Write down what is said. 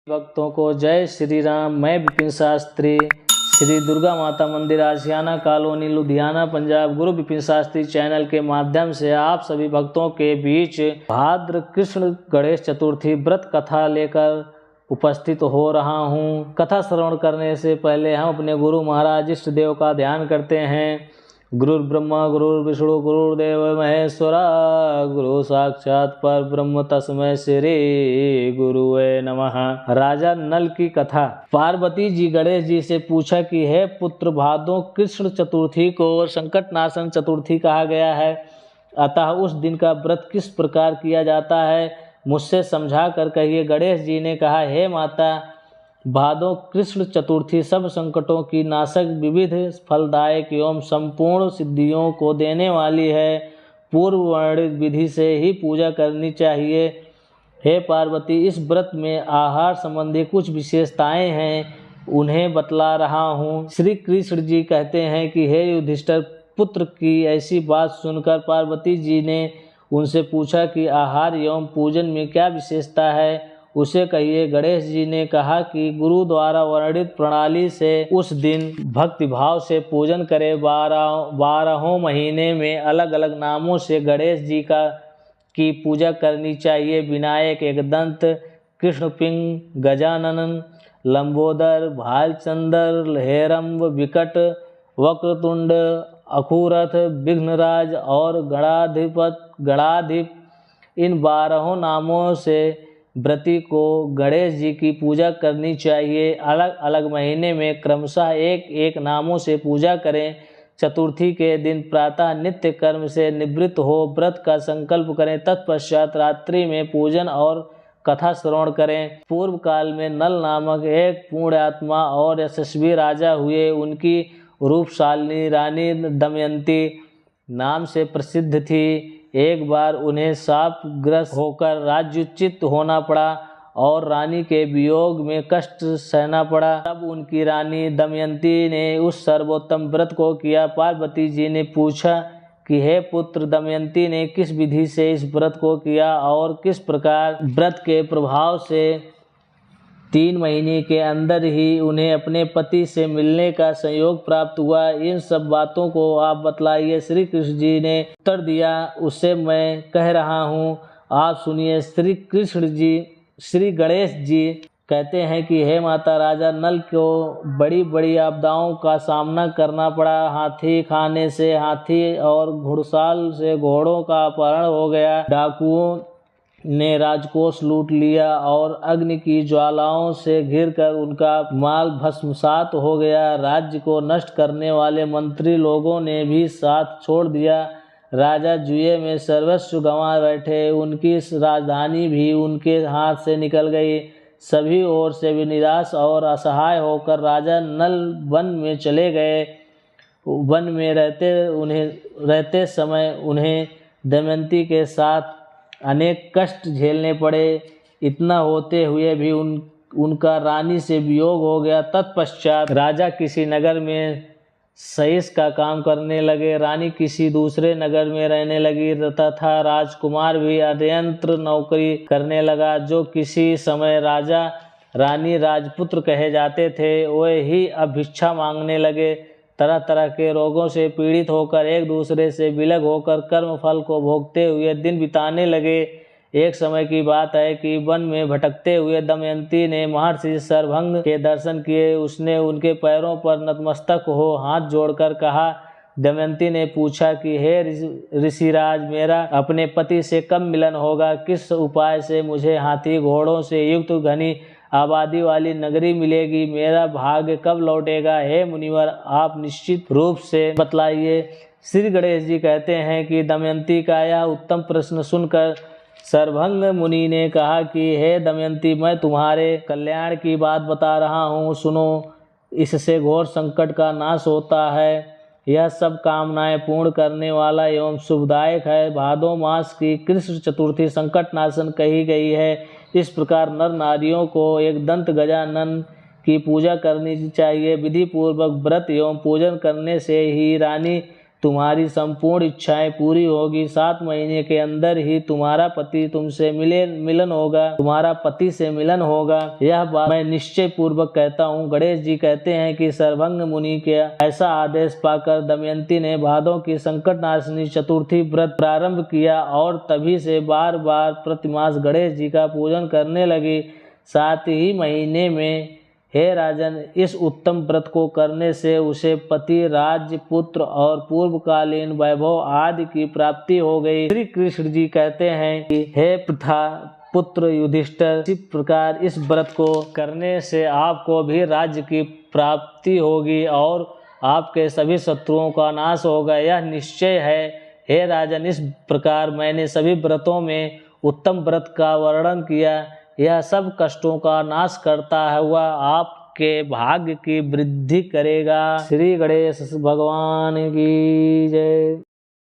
भक्तों को जय श्री राम। मैं विपिन शास्त्री, श्री दुर्गा माता मंदिर आशियाना कॉलोनी लुधियाना पंजाब गुरु विपिन शास्त्री चैनल के माध्यम से आप सभी भक्तों के बीच भाद्र कृष्ण गणेश चतुर्थी व्रत कथा लेकर उपस्थित हो रहा हूँ। कथा श्रवण करने से पहले हम अपने गुरु महाराज इष्ट देव का ध्यान करते हैं। गुरुर् ब्रह्मा गुरुर् विष्णु गुरुर्देव महेश्वरा, गुरु साक्षात पर ब्रह्म तस्मै श्री गुरुवे नमः। राजा नल की कथा। पार्वती जी गणेश जी से पूछा कि हे पुत्र, भादों कृष्ण चतुर्थी को संकट नाशन चतुर्थी कहा गया है, अतः उस दिन का व्रत किस प्रकार किया जाता है, मुझसे समझा कर कहिए। गणेश जी ने कहा, हे माता, भादों कृष्ण चतुर्थी सब संकटों की नाशक, विविध फलदायक एवं संपूर्ण सिद्धियों को देने वाली है। पूर्व वर्णित विधि से ही पूजा करनी चाहिए। हे पार्वती, इस व्रत में आहार संबंधी कुछ विशेषताएं हैं, उन्हें बतला रहा हूँ। श्री कृष्ण जी कहते हैं कि हे युधिष्ठिर पुत्र, की ऐसी बात सुनकर पार्वती जी ने उनसे पूछा कि आहार एवं पूजन में क्या विशेषता है, उसे कहिए। गणेश जी ने कहा कि गुरु द्वारा वर्णित प्रणाली से उस दिन भक्ति भाव से पूजन करें। बारहों महीने में अलग अलग नामों से गणेश जी की पूजा करनी चाहिए। विनायक, एकदंत, कृष्णपिंग, गजानन, लंबोदर, भालचंद्र, हेरंब, विकट, वक्रतुंड, अखुरथ, विघ्नराज और गणाधिप। इन 12 नामों से व्रती को गणेश जी की पूजा करनी चाहिए। अलग अलग महीने में क्रमशः एक एक नामों से पूजा करें। चतुर्थी के दिन प्रातः नित्य कर्म से निवृत्त हो व्रत का संकल्प करें। तत्पश्चात रात्रि में पूजन और कथा श्रवण करें। पूर्व काल में नल नामक एक पूर्ण आत्मा और यशस्वी राजा हुए। उनकी रूपशालिनी रानी दमयंती नाम से प्रसिद्ध थी। एक बार उन्हें शापग्रस्त होकर राज्योच्युत होना पड़ा और रानी के वियोग में कष्ट सहना पड़ा। तब उनकी रानी दमयंती ने उस सर्वोत्तम व्रत को किया। पार्वती जी ने पूछा कि हे पुत्र, दमयंती ने किस विधि से इस व्रत को किया और किस प्रकार व्रत के प्रभाव से 3 महीने के अंदर ही उन्हें अपने पति से मिलने का संयोग प्राप्त हुआ, इन सब बातों को आप बतलाइए। श्री कृष्ण जी ने उत्तर दिया, उससे मैं कह रहा हूँ, आप सुनिए। श्री गणेश जी कहते हैं कि हे माता, राजा नल को बड़ी बड़ी आपदाओं का सामना करना पड़ा। हाथी खाने से हाथी और घुड़साल से घोड़ों का अपहरण हो गया। डाकुओं ने राजकोष लूट लिया और अग्नि की ज्वालाओं से घिरकर उनका माल भस्मसात हो गया। राज्य को नष्ट करने वाले मंत्री लोगों ने भी साथ छोड़ दिया। राजा जुए में सर्वस्व गंवा बैठे। उनकी राजधानी भी उनके हाथ से निकल गई। सभी ओर से भी निराश और असहाय होकर राजा नल वन में चले गए। वन में रहते समय उन्हें दमयंती के साथ अनेक कष्ट झेलने पड़े। इतना होते हुए भी उनका रानी से वियोग हो गया। तत्पश्चात राजा किसी नगर में सईस का काम करने लगे, रानी किसी दूसरे नगर में रहने लगी तथा राजकुमार भी अध्यंत्र नौकरी करने लगा। जो किसी समय राजा रानी राजपुत्र कहे जाते थे, वे ही अब भिक्षा मांगने लगे। तरह तरह के रोगों से पीड़ित होकर एक दूसरे से विलग होकर कर्म फल को भोगते हुए दिन बिताने लगे। एक समय की बात है कि वन में भटकते हुए दमयंती ने महर्षि शरभंग के दर्शन किए। उसने उनके पैरों पर नतमस्तक हो हाथ जोड़कर कहा। दमयंती ने पूछा कि हे ऋषिराज, मेरा अपने पति से कब मिलन होगा? किस उपाय से मुझे हाथी घोड़ों से युक्त घनी आबादी वाली नगरी मिलेगी? मेरा भाग्य कब लौटेगा? हे मुनिवर, आप निश्चित रूप से बतलाइए। श्री गणेश जी कहते हैं कि दमयंती का यह उत्तम प्रश्न सुनकर शरभंग मुनि ने कहा कि हे दमयंती, मैं तुम्हारे कल्याण की बात बता रहा हूँ, सुनो। इससे घोर संकट का नाश होता है। यह सब कामनाएं पूर्ण करने वाला एवं शुभदायक है। भादो मास की कृष्ण चतुर्थी संकट नाशन कही गई है। इस प्रकार नर नारियों को एकदंत गजानन की पूजा करनी चाहिए। विधि पूर्वक व्रत एवं पूजन करने से ही रानी तुम्हारी संपूर्ण इच्छाएं पूरी होगी। 7 महीने के अंदर ही तुम्हारा पति तुमसे मिलन होगा, तुम्हारा पति से मिलन होगा। यह बात मैं निश्चय पूर्वक कहता हूँ। गणेश जी कहते हैं कि सर्वज्ञ मुनि के ऐसा आदेश पाकर दमयंती ने भादों की संकट नाशिनी चतुर्थी व्रत प्रारंभ किया और तभी से बार बार प्रतिमास गणेश जी का पूजन करने लगी। 7 ही महीने में हे राजन, इस उत्तम व्रत को करने से उसे पति, राज्य, पुत्र और पूर्वकालीन वैभव आदि की प्राप्ति हो गई। श्री कृष्ण जी कहते हैं कि हे प्रथा पुत्र युधिष्ठिर, इसी प्रकार इस व्रत को करने से आपको भी राज्य की प्राप्ति होगी और आपके सभी शत्रुओं का नाश होगा। यह निश्चय है। हे राजन, इस प्रकार मैंने सभी व्रतों में उत्तम व्रत का वर्णन किया। यह सब कष्टों का नाश करता हुआ आपके भाग्य की वृद्धि करेगा। श्री गणेश भगवान की जय।